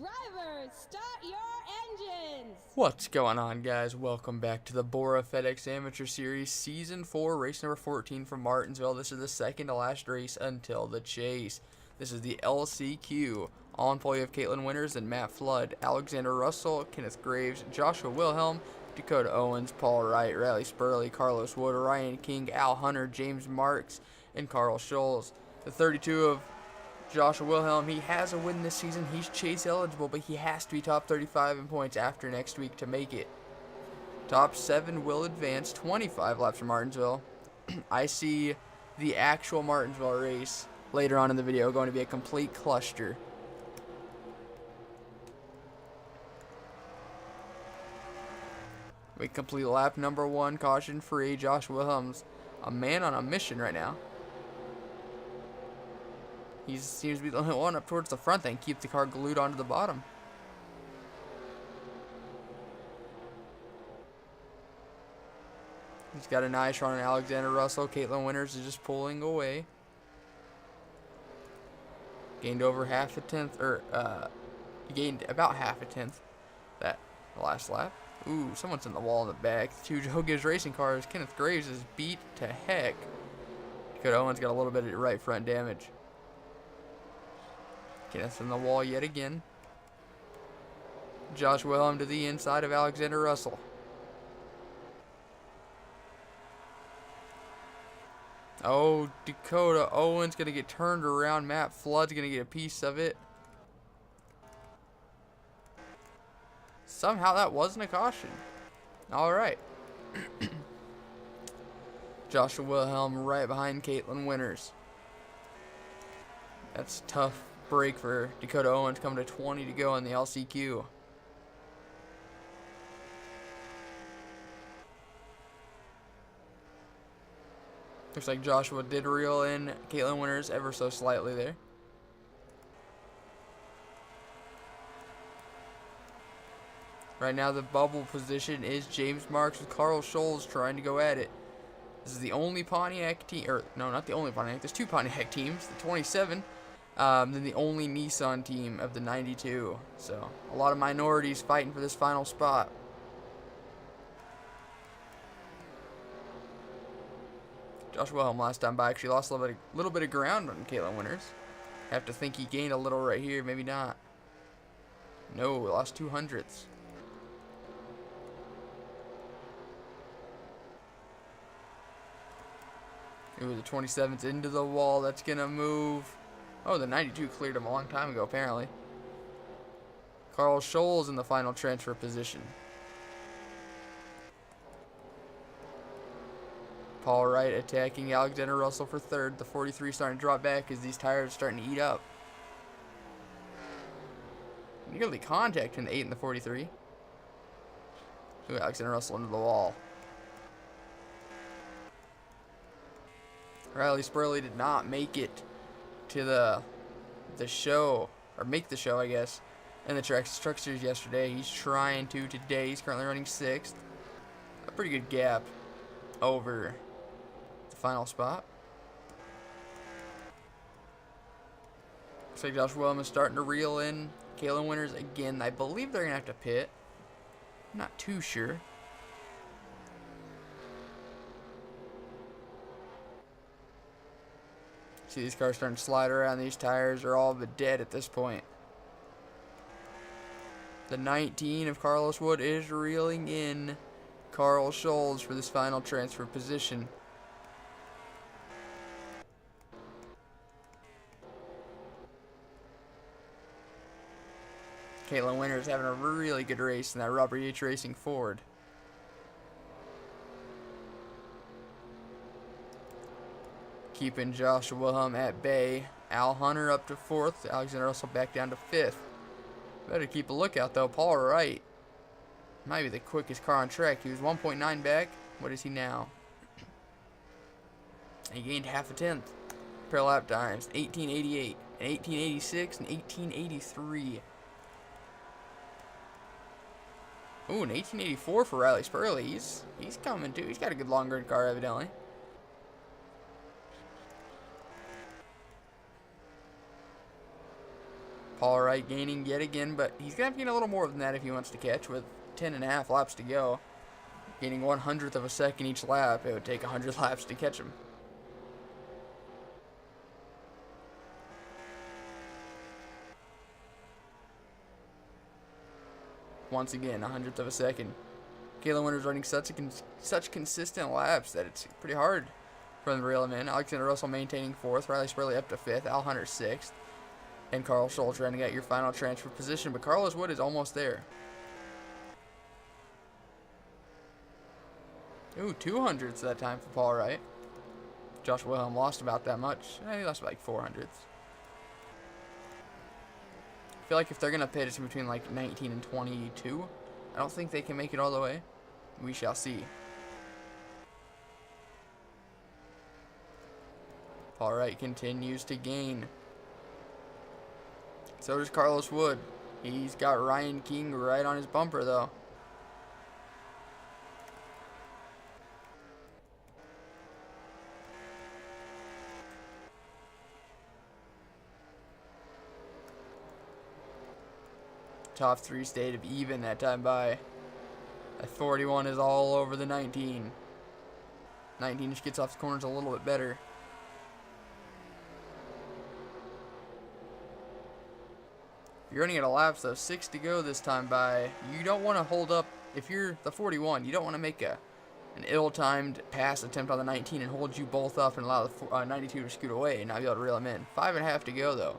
Drivers, start your engines! What's going on, guys? Welcome back to the BORA FedEx Amateur Series Season 4, race number 14 from Martinsville. This is the second to last race until the chase. This is the LCQ. On pole you have Caitlin Winters and Matt Flood, Alexander Russell, Kenneth Graves, Joshua Wilhelm, Dakota Owens, Paul Wright, Riley Spurley, Carlos Wood, Ryan King, Al Hunter, James Marks, and Carl Scholes. The 32 of Joshua Wilhelm, he has a win this season. He's chase eligible, but he has to be top 35 in points after next week to make it. Top 7 will advance 25 laps from Martinsville. I see the actual Martinsville race later on in the video going to be a complete cluster. We complete lap number 1, caution free. Joshua Wilhelm's a man on a mission right now. He seems to be the only one up towards the front that can keep the car glued onto the bottom. He's got an eye shot on Alexander Russell. Caitlin Winters is just pulling away. Gained over half a tenth, or gained about half a tenth that last lap. Ooh, someone's in the wall in the back. Two Joe Gibbs racing cars. Kenneth Graves is beat to heck. Dakota Owens got a little bit of right front damage. Kenneth in the wall yet again. Josh Wilhelm to the inside of Alexander Russell. Oh, Dakota Owens going to get turned around. Matt Flood's going to get a piece of it. Somehow that wasn't a caution. Alright. Joshua Wilhelm right behind Caitlin Winters. That's a tough break for Dakota Owens, coming to 20 to go in the LCQ. Looks like Joshua did reel in Caitlin Winters ever so slightly there. Right now the bubble position is James Marks with Carl Scholes trying to go at it. This is the only Pontiac team, or no, not the only Pontiac. There's two Pontiac teams, the 27, then the only Nissan team of the 92. So a lot of minorities fighting for this final spot. Josh Wilhelm last time by actually lost a little bit of ground on Caitlin Winters. Have to think he gained a little right here, maybe not. No, lost 200ths. Ooh, the 27's into the wall. That's going to move. Oh, the 92 cleared him a long time ago, apparently. Carl Scholes in the final transfer position. Paul Wright attacking Alexander Russell for third. The 43 starting to drop back as these tires are starting to eat up. Nearly contact in the 8 and the 43. Ooh, Alexander Russell into the wall. Riley Spurley did not make it to the show, or make the show, I guess, in the truck series yesterday. He's trying to today. He's currently running 6th. A pretty good gap over the final spot. Looks like Josh Wilhelm is starting to reel in Caitlin Winters again. I believe they're going to have to pit. I'm not too sure. See these cars starting to slide around. These tires are all but dead at this point. The 19 of Carlos Wood is reeling in Carl Scholes for this final transfer position. Caitlin Winters having a really good race in that Robert H. Racing Ford. Keeping Joshua Wilhelm at bay. Al Hunter up to 4th. Alexander Russell back down to 5th. Better keep a lookout though. Paul Wright might be the quickest car on track. He was 1.9 back. What is he now? He gained half a tenth. Per lap times. 1888 and 1886 and 1883. Ooh, and 1884 for Riley Spurley. He's coming too. He's got a good long run car evidently. Paul Wright gaining yet again, but he's going to have to gain a little more than that if he wants to catch with 10.5 laps to go. Gaining 1/100th of a second each lap, it would take 100 laps to catch him. Once again, 100th of a second. Kalen Winter's running such consistent laps that it's pretty hard for them to reel him in. Alexander Russell maintaining 4th, Riley Spurley up to 5th, Al Hunter 6th, and Carl Schultz running at your final transfer position, but Carlos Wood is almost there. Ooh, 200ths that time for Paul Wright. Josh Wilhelm lost about that much. He lost like 400ths. I feel like if they're going to pit, it's between like 19 and 22. I don't think they can make it all the way. We shall see. Paul Wright continues to gain. So does Carlos Wood. He's got Ryan King right on his bumper, though. Top 3 stayed of even that time by. That 41 is all over the 19. 19 just gets off the corners a little bit better. You're running at a lap, so 6 to go this time by. You don't want to hold up. If you're the 41, you don't want to make an ill-timed pass attempt on the 19 and hold you both up and allow the 92 to scoot away and not be able to reel him in. 5.5 to go, though.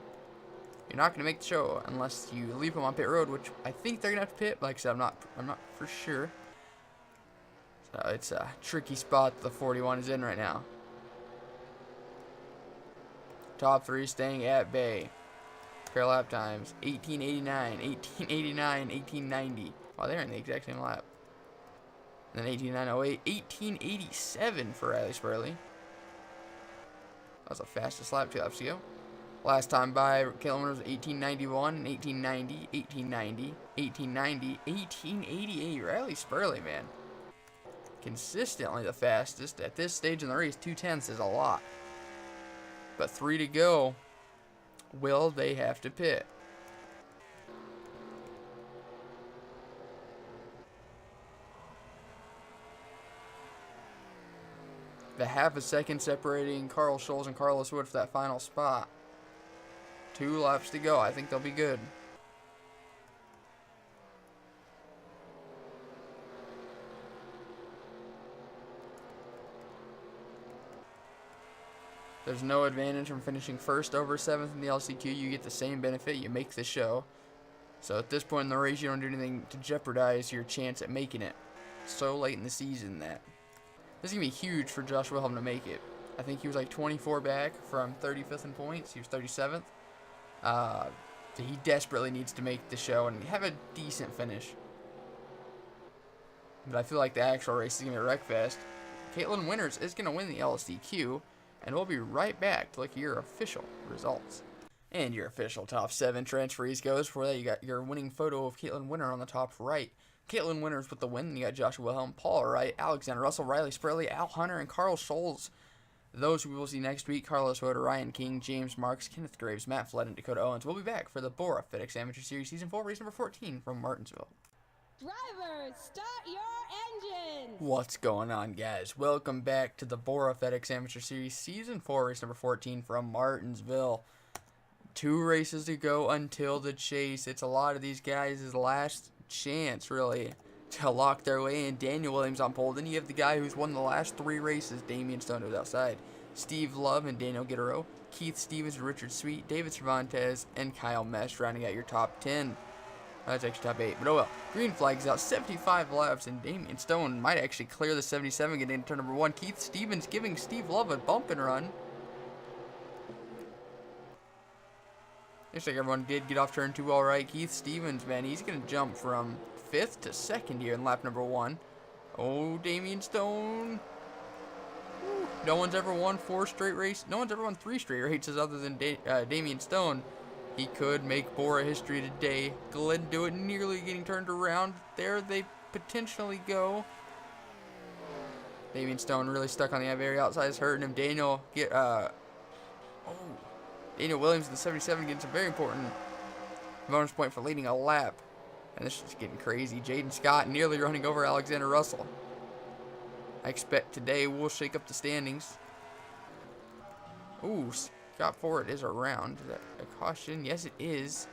You're not going to make the show unless you leave him on pit road, which I think they're going to have to pit. Like I said, I'm not for sure. So it's a tricky spot the 41 is in right now. Top 3 staying at bay. Pair lap times, 1889, 1889, 1890. Wow, they're in the exact same lap. And then 1809.08, 1887 for Riley Spurley. That was the fastest lap 2 laps ago. Last time by, Kalen Winter was 1891 and 1890, 1890, 1890, 1888. Riley Spurley, man. Consistently the fastest. At this stage in the race, 2/10 is a lot. But 3 to go. Will they have to pit? The half a second separating Carl Schultz and Carlos Wood for that final spot. 2 laps to go. I think they'll be good. There's no advantage from finishing 1st over 7th in the LCQ. You get the same benefit. You make the show. So at this point in the race, you don't do anything to jeopardize your chance at making it. So late in the season that this is going to be huge for Josh Wilhelm to make it. I think he was like 24 back from 35th in points. He was 37th. So he desperately needs to make the show and have a decent finish. But I feel like the actual race is going to be a wreckfest. Caitlin Winters is going to win the LCQ. And we'll be right back to look at your official results. And your official top 7 transferees goes. For that, you got your winning photo of Caitlin Winter on the top right. Caitlin Winters with the win. Then you got Joshua Wilhelm, Paul Wright, Alexander Russell, Riley Spurley, Al Hunter, and Carl Schultz. Those we will see next week: Carlos Wood, Ryan King, James Marks, Kenneth Graves, Matt Flood, and Dakota Owens. We'll be back for the BORA FedEx Amateur Series Season 4, race number 14 from Martinsville. Drivers, start your engines! What's going on, guys? Welcome back to the BORA FedEx Amateur Series Season 4, race number 14 from Martinsville. 2 races to go until the chase. It's a lot of these guys' last chance, really, to lock their way in. Daniel Williams on pole. Then you have the guy who's won the last 3 races, Damian Stone, who's outside. Steve Love and Daniel Guerrero. Keith Stevens, Richard Sweet, David Cervantes, and Kyle Mesh rounding out your top 10. That's actually top 8, but oh well. Green flag is out, 75 laps, and Damian Stone might actually clear the 77, getting into turn number 1. Keith Stevens giving Steve Love a bump and run. Looks like everyone did get off turn 2 all right. Keith Stevens, man, he's going to jump from 5th to 2nd here in lap number 1. Oh, Damian Stone. Woo. No one's ever won 4 straight races. No one's ever won 3 straight races other than Damian Stone. He could make BORA history today. Glenn do it, nearly getting turned around. There they potentially go. Damian Stone really stuck on the very outside, is hurting him. Daniel Williams in the 77 getting some very important Bonus point for leading a lap. And this is getting crazy. Jaden Scott nearly running over Alexander Russell. I expect today we'll shake up the standings. Ooh, Scott Ford is around. Is that a caution? Yes, it is.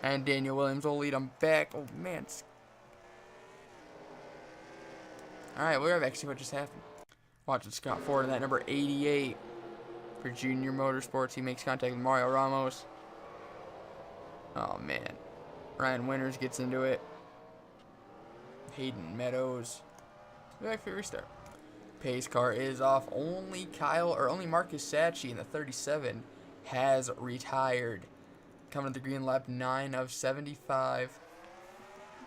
And Daniel Williams will lead him back. Oh, man. Alright, we'll have actually what just happened. Watching Scott Ford in that number 88 for Junior Motorsports. He makes contact with Mario Ramos. Oh, man. Ryan Winters gets into it. Hayden Meadows. Back for a restart. Pace car is off. Only Marcus Sacchi in the 37 has retired. Coming to the green, lap 9 of 75.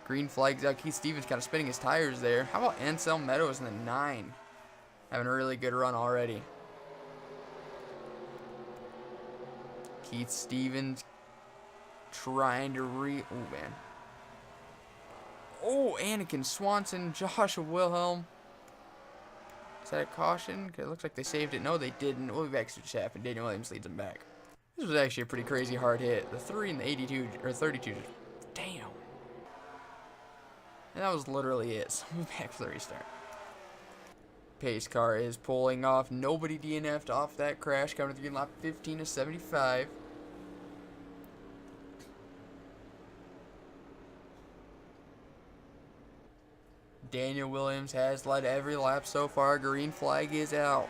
Green flags out. Keith Stevens kind of spinning his tires there. How about Anselm Meadows in the 9? Having a really good run already. Keith Stevens trying to oh, man. Oh, Anakin Swanson, Joshua Wilhelm. Is that a caution? It looks like they saved it. No, they didn't. We'll be back to what just happened. Daniel Williams leads them back. This was actually a pretty crazy hard hit. The 3 and the 82, or 32. Damn. And that was literally it. So we'll be back for the restart. Pace car is pulling off. Nobody DNF'd off that crash. Coming to the green, lap 15 of 75. Daniel Williams has led every lap so far. Green flag is out.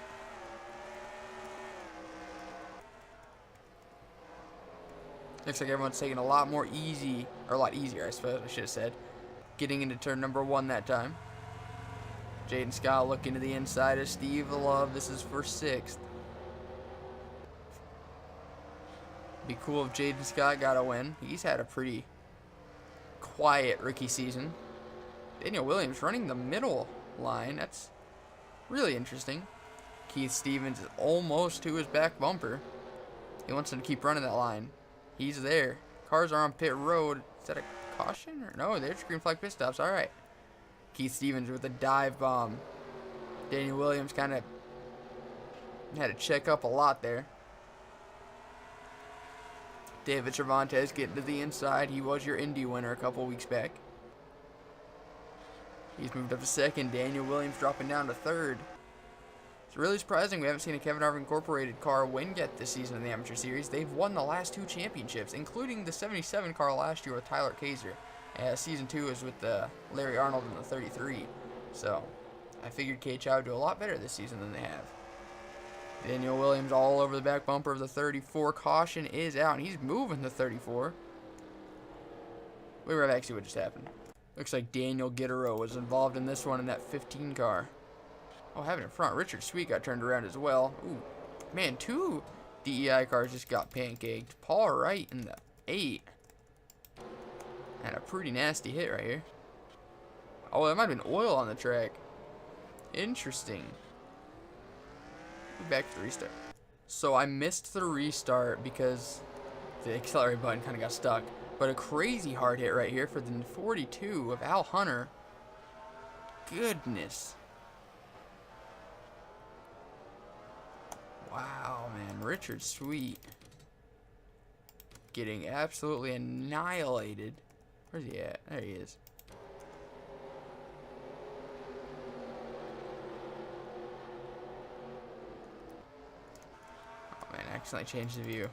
Looks like everyone's taking a lot easier, I suppose I should have said. Getting into turn number 1 that time. Jaden Scott looking to the inside of Steve Love. This is for 6th. Be cool if Jaden Scott got a win. He's had a pretty quiet rookie season. Daniel Williams running the middle line. That's really interesting. Keith Stevens is almost to his back bumper. He wants him to keep running that line. He's there. Cars are on pit road. Is that a caution? Or no, there's green flag pit stops. All right. Keith Stevens with a dive bomb. Daniel Williams kind of had to check up a lot there. David Cervantes getting to the inside. He was your Indy winner a couple weeks back. He's moved up to 2nd. Daniel Williams dropping down to 3rd. It's really surprising we haven't seen a Kevin Harvick Incorporated car win yet this season in the Amateur Series. They've won the last 2 championships, including the 77 car last year with Tyler Kaiser. Season 2 is with Larry Arnold in the 33. So, I figured KHI would do a lot better this season than they have. Daniel Williams all over the back bumper of the 34. Caution is out, and he's moving the 34. We were actually what just happened. Looks like Daniel Gittero was involved in this one in that 15 car. Oh, having in front. Richard Sweet got turned around as well. Ooh, man, 2 DEI cars just got pancaked. Paul Wright in the 8. And a pretty nasty hit right here. Oh, that might have been oil on the track. Interesting. Back to the restart. So I missed the restart because the accelerator button kind of got stuck. But a crazy hard hit right here for the 42 of Al Hunter. Goodness. Wow, man. Richard Sweet getting absolutely annihilated. Where's he at? There he is. Oh, man. Accidentally changed the view.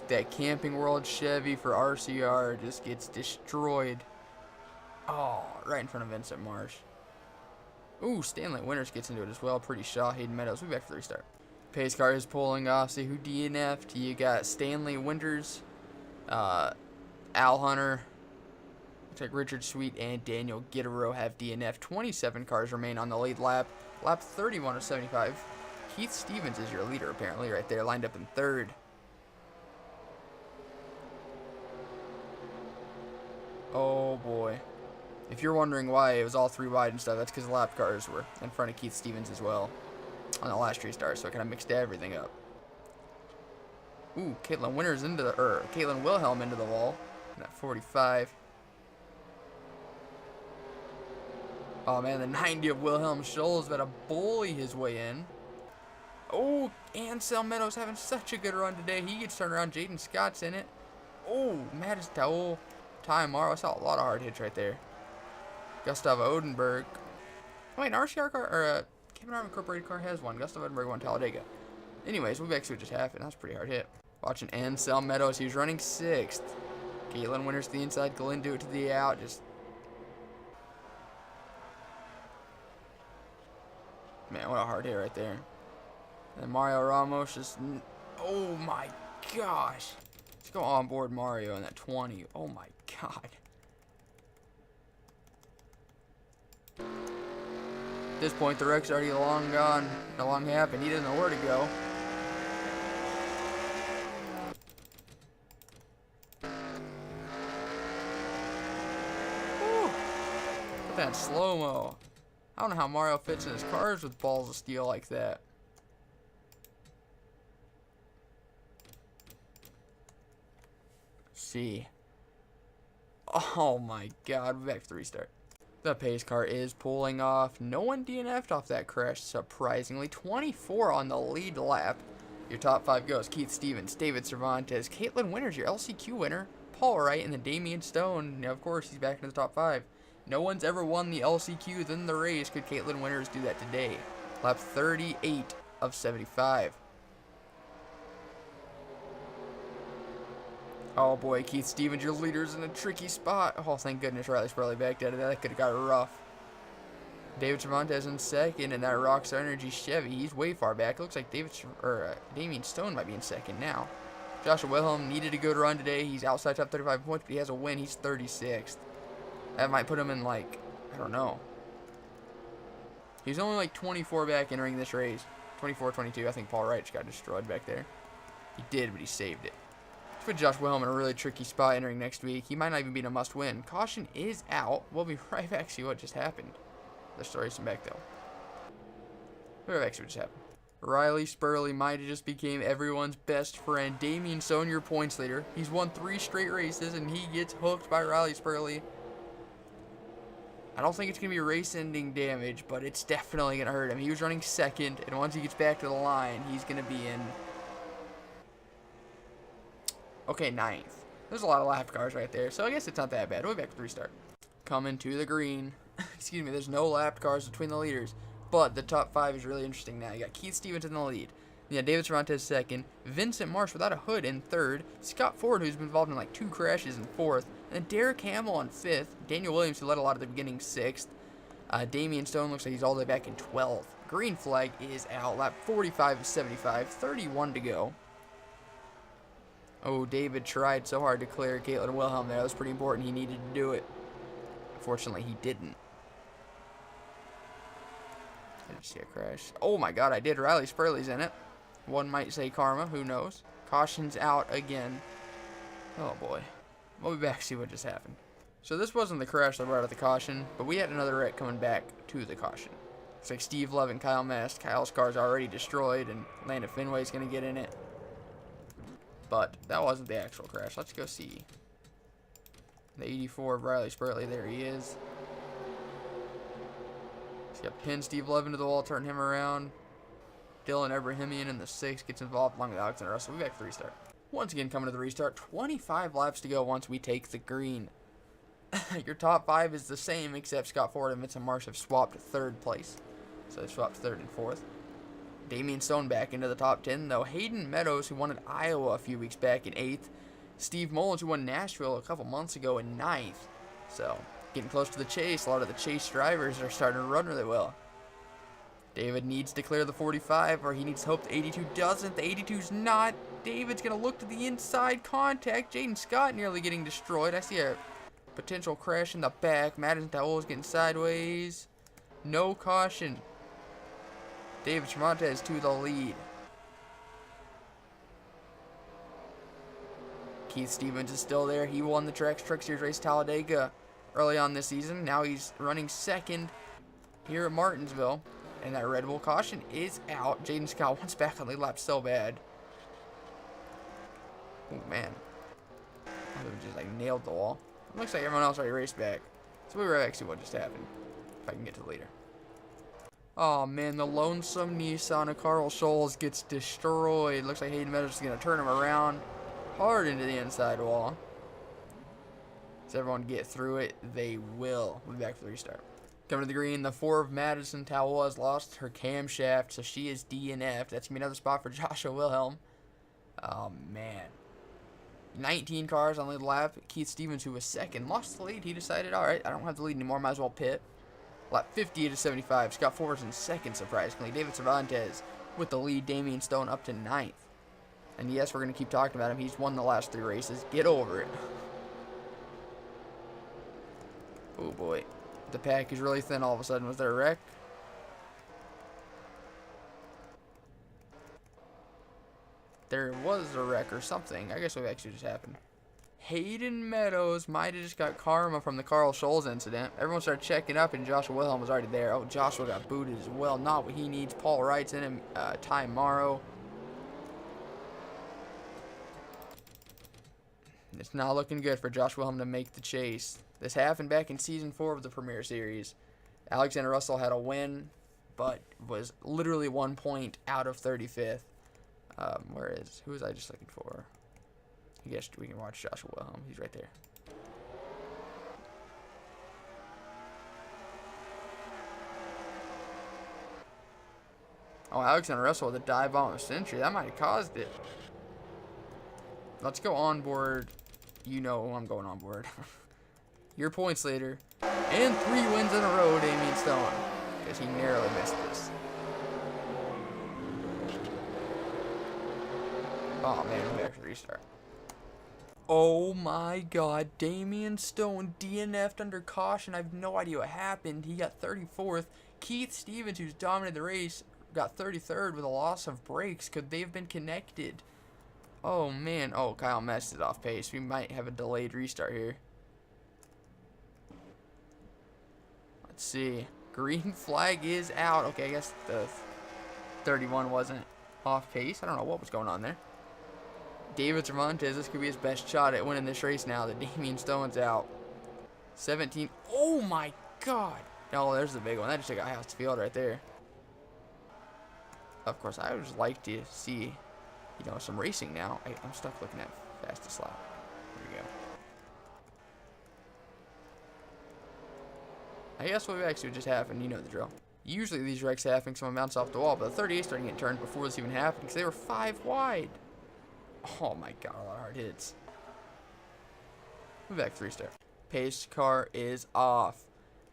That Camping World Chevy for RCR just gets destroyed. Oh, right in front of Vincent Marsh. Ooh, Stanley Winters gets into it as well. Pretty Shaw, Hayden Meadows. We'll be back for the restart. Pace car is pulling off. See who DNF'd. You got Stanley Winters, Al Hunter. Looks like Richard Sweet and Daniel Gittero have DNF. 27 cars remain on the lead lap. Lap 31 of 75. Keith Stevens is your leader apparently right there, lined up in 3rd. Oh boy. If you're wondering why it was all 3 wide and stuff, that's because the lap cars were in front of Keith Stevens as well on the last restart, so I kind of mixed everything up. Ooh, Caitlin Winters into the, Caitlin Wilhelm into the wall. At 45. Oh man, the 90 of Wilhelm Scholl's about to bully his way in. Oh, Ansel Meadows having such a good run today. He gets turned around. Jaden Scott's in it. Oh, Martinsville. Ty Morrow. I saw a lot of hard hits right there. Gustav Odenberg. Oh, wait, an RCR car, or a Kevin Arm Incorporated car has one. Gustav Odenberg won Talladega. Anyways, we'll back to what just happened. That was a pretty hard hit. Watching Ansel Meadows. He was running 6th. Caitlin Winters to the inside. Glenn do it to the out. Just. Man, what a hard hit right there. And Mario Ramos just. Oh my gosh. Let's go on board Mario in that 20. Oh my god. At this point, the wreck's already long gone. No long happened. He doesn't know where to go. Woo. Put that in slow-mo. I don't know how Mario fits in his cars with balls of steel like that. See. Oh my god. Back to the restart. The pace car is pulling off. No one DNF'd off that crash, surprisingly. 24 on the lead lap. Your top 5 goes Keith Stevens, David Cervantes, Caitlin Winters, your LCQ winner, Paul Wright, and then Damian Stone. Now, of course, he's back in the top 5. No one's ever won the LCQ than the race. Could Caitlin Winters do that today? Lap 38 of 75. Oh boy, Keith Stevens, your leader's in a tricky spot. Oh, thank goodness Riley Spurley backed out of that. That could have got rough. David Cervantes in second in that Rockstar Energy Chevy. He's way far back. It looks like Damian Stone might be in second now. Joshua Wilhelm needed a good run today. He's outside top 35 points, but he has a win. He's 36th. That might put him in, like, I don't know. He's only like 24 back entering this race. 24, 22. I think Paul Wright just got destroyed back there. He did, but he saved it. Put Josh Wilhelm in a really tricky spot entering next week. He might not even be a must-win. Caution is out. We'll be right back to see what just happened. Let's start racing back, though. We'll be right back to see what just happened. Riley Spurley might have just became everyone's best friend. Damian Stone, your points leader. He's won 3 straight races, and he gets hooked by Riley Spurley. I don't think it's going to be race-ending damage, but it's definitely going to hurt him. He was running 2nd, and once he gets back to the line, he's going to be in... Okay, 9th. There's a lot of lap cars right there, so I guess it's not that bad. We'll be back with restart. Coming to the green. Excuse me, there's no lapped cars between the leaders, but the top 5 is really interesting now. You got Keith Stevens in the lead. You got David Cervantes 2nd, Vincent Marsh without a hood in 3rd, Scott Ford, who's been involved in like 2 crashes, in 4th, and then Derek Hamill in 5th, Daniel Williams, who led a lot at the beginning, 6th. Damian Stone looks like he's all the way back in 12th. Green flag is out. Lap 45 of 75, 31 to go. Oh, David tried so hard to clear Caitlin Wilhelm there. That was pretty important. He needed to do it. Unfortunately, he didn't. I did see a crash. Oh my god, I did. Riley Spurley's in it. One might say karma. Who knows? Caution's out again. Oh boy. We'll be back to see what just happened. So this wasn't the crash that brought out the caution, but we had another wreck coming back to the caution. It's like Steve Love and Kyle Mast. Kyle's car's already destroyed, and Landon Finway's going to get in it. But that wasn't the actual crash. Let's go see. The 84 of Riley Spurley. There he is. He's got pinned Steve Love into the wall, turn him around. Dylan Ebrahimian in the 6 gets involved along with Alexander Russell. We'll be back to the restart. Once again, coming to the restart. 25 laps to go once we take the green. Your top 5 is the same, except Scott Ford and Vincent Marsh have swapped 3rd place. So they swapped 3rd and 4th. Damian Stone back into the top 10, though. Hayden Meadows, who won at Iowa a few weeks back, in 8th. Steve Mullins, who won Nashville a couple months ago, in 9th. So, getting close to the chase. A lot of the chase drivers are starting to run really well. David needs to clear the 45, or he needs to hope the 82 doesn't. The 82's not. David's going to look to the inside contact. Jaden Scott nearly getting destroyed. I see a potential crash in the back. Madison Towell is getting sideways. No caution. David Cervantes to the lead. Keith Stevens is still there. He won the Truck Series race Talladega early on this season. Now he's running 2nd here at Martinsville. And that Red Bull caution is out. Jaden Scott wants back on the lap so bad. Oh, man. I just like nailed the wall. Looks like everyone else already raced back. So we'll be right back to see what just happened. If I can get to the leader. Oh man, the lonesome Nissan of Carl Scholes gets destroyed. Looks like Hayden Meadows is going to turn him around hard into the inside wall. Does everyone get through it? They will. We'll be back for the restart. Coming to the green, the 4 of Madison Towell has lost her camshaft, so she is DNF'd. That's going to be another spot for Joshua Wilhelm. Oh, man. 19 cars on the lap. Keith Stevens, who was second, lost the lead. He decided, all right, I don't have the lead anymore. Might as well pit. Lap 58 to 75. Scott Forwards in second, surprisingly. David Cervantes with the lead. Damian Stone up to 9th. And yes, we're going to keep talking about him. He's won the last 3 races. Get over it. Oh, boy. The pack is really thin all of a sudden. Was there a wreck? There was a wreck or something. I guess what actually just happened. Hayden Meadows might have just got karma from the Carl Scholes incident. Everyone started checking up, and Joshua Wilhelm was already there. Oh, Joshua got booted as well. Not what he needs. Paul Wright's in him. Ty Morrow. It's not looking good for Josh Wilhelm to make the chase. This happened back in Season 4 of the Premier Series. Alexander Russell had a win, but was literally 1 point out of 35th. Who was I just looking for? I guess we can watch Joshua Wilhelm. He's right there. Oh, Alexander Russell with a dive bomb of century. That might have caused it. Let's go on board. You know I'm going on board. Your points later. And 3 wins in a row, Damian Stone. Because he narrowly missed this. Oh, man, we're back to the restart. Oh, my God. Damian Stone DNF'd under caution. I have no idea what happened. He got 34th. Keith Stevens, who's dominated the race, got 33rd with a loss of brakes. Could they have been connected? Oh, man. Oh, Kyle messed it off pace. We might have a delayed restart here. Let's see. Green flag is out. Okay, I guess the 31 wasn't off pace. I don't know what was going on there. David Cervantes, this could be his best shot at winning this race now that Damian Stone's out. 17. Oh, my God. Oh, there's the big one. That just took out half the field right there. Of course, I would just like to see, some racing now. I'm stuck looking at fastest lap. There we go. I guess what actually just happened, you know the drill. Usually these wrecks happen, someone bounced off the wall, but the 38 started getting turned before this even happened because they were 5 wide. Oh my God, a lot of hard hits. Move back 3-star. Pace car is off.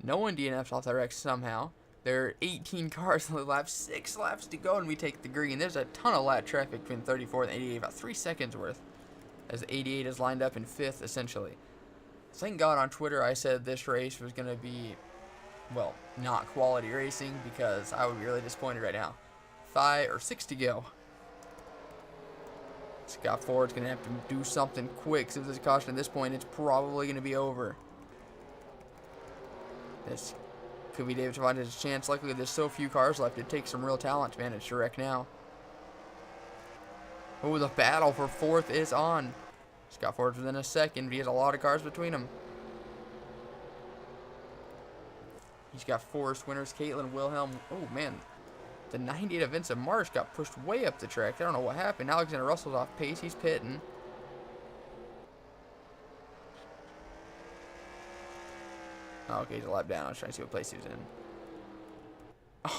No one DNFs off that wreck somehow. There are 18 cars on the lap, 6 laps to go, and we take the green. There's a ton of lap traffic between 34 and 88, about 3 seconds worth, as 88 is lined up in 5th, essentially. Thank God on Twitter I said this race was going to be, well, not quality racing, because I would be really disappointed right now. 5 or 6 to go. Scott Ford's going to have to do something quick. So if there's a caution at this point, it's probably going to be over. This could be David Cervantes' chance. Luckily, there's so few cars left. It takes some real talent to manage to wreck now. Oh, the battle for 4th is on. Scott Ford's within a second, but he has a lot of cars between him. He's got Forest winners, Caitlin Wilhelm. Oh, man. The 98 of Vincent Marsh got pushed way up the track. I don't know what happened. Alexander Russell's off pace. He's pitting. Oh, okay, he's a lap down. I was trying to see what place he was in.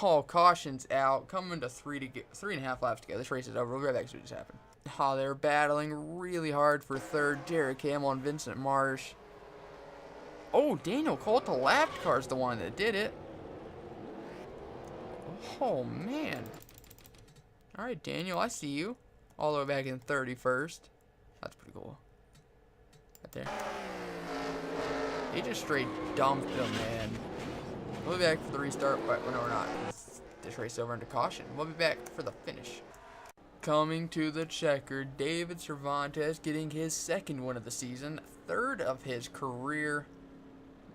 Oh, caution's out. Coming to 3.5 laps to go. This race is over. We'll be right back to what just happened. Oh, they're battling really hard for 3rd. Derek Hamill and Vincent Marsh. Oh, Daniel Colt, the lapped car's the one that did it. Oh, man. All right, Daniel, I see you. All the way back in 31st. That's pretty cool. Right there. He just straight dumped him, man. We'll be back for the restart, but no, we're not. This race is over into caution. We'll be back for the finish. Coming to the checker, David Cervantes getting his 2nd win of the season, 3rd of his career.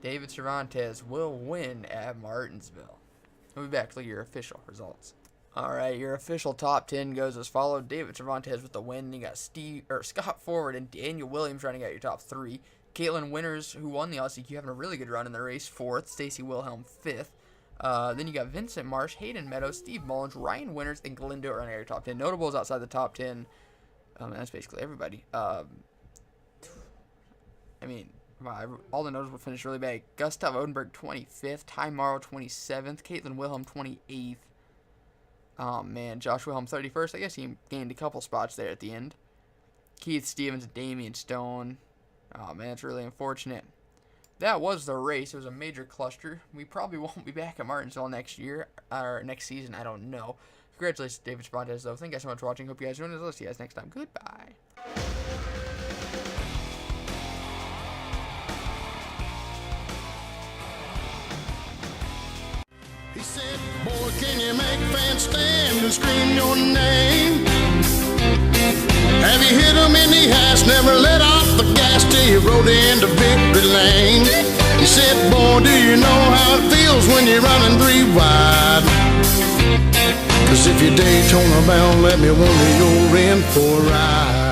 David Cervantes will win at Martinsville. We'll be back to your official results. Alright, your official top 10 goes as followed. David Cervantes with the win. You got Scott Forward and Daniel Williams running out your top 3. Caitlin Winters, who won the LCQ, having a really good run in the race, 4th. Stacy Wilhelm, 5th. Then you got Vincent Marsh, Hayden Meadows, Steve Mullins, Ryan Winters, and Galindo are in our top 10. Notables outside the top 10. That's basically everybody. I mean, wow, all the notables finished really bad. Gustav Odenberg, 25th. Ty Morrow, 27th. Caitlin Wilhelm, 28th. Oh, man. Josh Wilhelm, 31st. I guess he gained a couple spots there at the end. Keith Stevens and Damian Stone. Oh, man, it's really unfortunate. That was the race. It was a major cluster. We probably won't be back at Martinsville next year, or next season. I don't know. Congratulations to David Spontes, though. Thank you guys so much for watching. Hope you guys enjoyed this. I'll see you guys next time. Goodbye. He said, boy, can you make fans stand and scream your name? Have you hit him in the ass, never let off the gas till you rode into victory lane? He said, boy, do you know how it feels when you're running 3 wide? 'Cause if you're Daytona bound, let me wonder you're in for a ride.